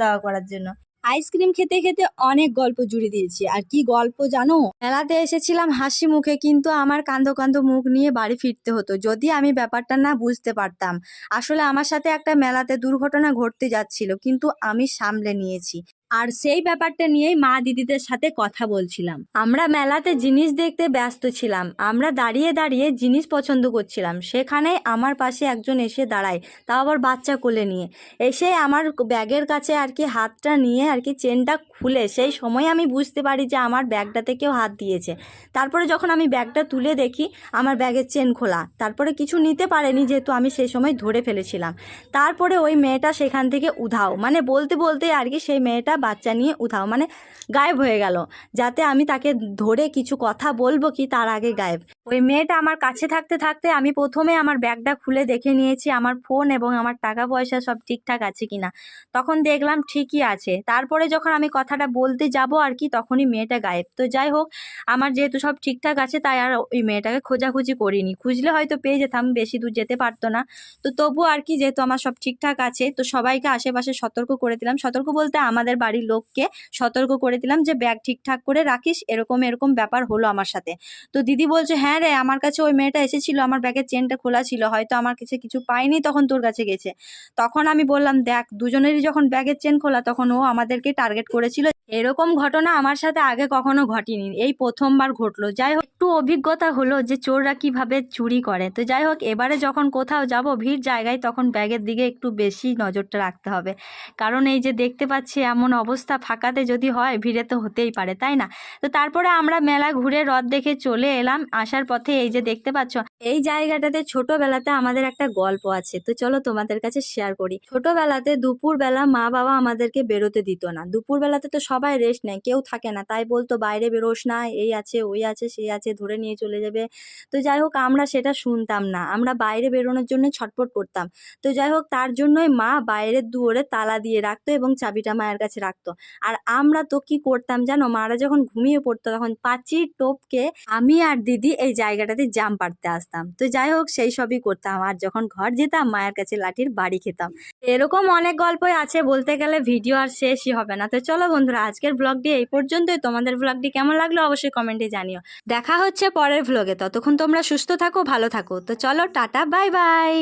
দাওয়া করার জন্য। আইসক্রিম খেতে খেতে অনেক গল্প জুড়ে দিয়েছি। আর কি গল্প জানো, মেলাতে এসেছিলাম হাসি মুখে, কিন্তু আমার কাঁদো কাঁদো মুখ নিয়ে বাড়ি ফিরতে হতো যদি আমি ব্যাপারটা না বুঝতে পারতাম। আসলে আমার সাথে একটা মেলাতে দুর্ঘটনা ঘটতে যাচ্ছিল, কিন্তু আমি সামলে নিয়েছি। আর সেই ব্যাপারটা নিয়েই মা দিদিদের সাথে কথা বলছিলাম। আমরা মেলাতে জিনিস দেখতে ব্যস্ত ছিলাম, আমরা দাঁড়িয়ে দাঁড়িয়ে জিনিস পছন্দ করছিলাম। সেখানে আমার পাশে একজন এসে দাঁড়ায়, তাও আবার বাচ্চা কোলে নিয়ে। এসে আমার ব্যাগের কাছে আর কি হাতটা নিয়ে আর কি চেনটা খুলে, সেই সময় আমি বুঝতে পারি যে আমার ব্যাগটাতে কেউ হাত দিয়েছে। তারপরে যখন আমি ব্যাগটা তুলে দেখি আমার ব্যাগের চেন খোলা। তারপরে কিছু নিতে পারেনি, যেহেতু আমি সেই সময় ধরে ফেলেছিলাম। তারপরে ওই মেয়েটা সেখান থেকে উধাও, মানে বলতে বলতে আর কি সেই মেয়েটা বাচ্চা নিয়ে উধাও, মানে গায়েব হয়ে গেল। যাতে আমি তাকে ধরে কিছু কথা বলবো কি তার আগে গায়েব। ওই মেয়েটা আমার কাছে থাকতে থাকতে আমি প্রথমে আমার ব্যাগটা খুলে দেখে নিয়েছি আমার ফোন এবং আমার টাকা পয়সা সব ঠিকঠাক আছে কিনা। তখন দেখলাম ঠিকই আছে। তারপরে যখন আমি কথাটা বলতে যাব আর কি, তখনই মেয়েটা গায়েব। তো যাই হোক, আমার যেহেতু সব ঠিকঠাক আছে তাই আর ওই মেয়েটাকে খোঁজাখুঁজি করিনি। খুঁজলে হয়তো পেয়ে যেতাম, বেশি দূর যেতে পারতো না। তো তবু আর কি, যেহেতু আমার সব ঠিকঠাক আছে, তো সবাইকে আশেপাশে সতর্ক করে দিলাম। সতর্ক বলতে আমাদের বাড়ির লোককে সতর্ক করে দিলাম যে ব্যাগ ঠিকঠাক করে রাখিস, এরকম এরকম ব্যাপার হলো আমার সাথে। তো দিদি বলছে, হ্যাঁ রে, আমার কাছে ওই মেয়েটা এসেছিল, আমার ব্যাগের চেনটা খোলা ছিল, হয়তো আমার কাছে কিছু পাইনি তখন তোর কাছে গেছে। তখন আমি বললাম, দেখ, দুজনেরই যখন ব্যাগের চেন খোলা তখন ও আমাদেরকে টার্গেট করেছিল। এরকম ঘটনা আমার সাথে আগে কখনো ঘটেনি, এই প্রথমবার ঘটলো। যাই হোক, একটু অভিজ্ঞতা হলো যে চোররা কিভাবে চুরি করে। তো যাই হোক, এবারে যখন কোথাও যাব ভিড় জায়গায়, তখন ব্যাগের দিকে একটু বেশি নজরটা রাখতে হবে। কারণ এই যে দেখতে পাচ্ছি এমন অবস্থা, ফাঁকাতে যদি হয় ভিড়ে তো হতেই পারে, তাই না? তো তারপরে আমরা মেলা ঘুরে রথ দেখে চলে এলাম। আসার পথে এই যে দেখতে পাচ্ছ, এই জায়গাটাতে ছোটবেলাতে আমাদের একটা গল্প আছে। তো চলো তোমাদের কাছে শেয়ার করি। ছোটবেলাতে দুপুরবেলা মা বাবা আমাদেরকে বেরোতে দিত না। দুপুরবেলাতে তো সবাই রেস্ট নেয়, কেউ থাকে না, তাই বলতো বাইরে বেরোস না, এই আছে ওই আছে সেই আছে, ধরে নিয়ে চলে যাবে। তো যাই হোক, আমরা সেটা শুনতাম না, আমরা বাইরে বেরোনোর জন্য ছটফট করতাম। তো যাই হোক, তার জন্যই মা বাইরের দুয়ারে তালা দিয়ে রাখতো এবং চাবিটা মায়ের কাছে রাখতো। আর আমরা তো কি করতাম জানো, মারা যখন ঘুমিয়ে পড়তো তখন পাঁচির টোপকে আমি আর দিদি এই জায়গাটাতে জাম পাড়তে আসতাম। তো যাই হোক, সেই সবই করতাম। আর যখন ঘর যেতাম মায়ের কাছে লাঠির বাড়ি খেতাম। এরকম অনেক গল্পই আছে, বলতে গেলে ভিডিও আর শেষই হবে না। তো চলো বন্ধুরা, আজকের ব্লগটি এই পর্যন্তই। তোমাদের ব্লগটি কেমন লাগলো অবশ্যই কমেন্টে জানিও। দেখা হচ্ছে পরের ব্লগে, ততক্ষণ তোমরা সুস্থ থাকো, ভালো থাকো। তো চলো, টাটা, বাই বাই।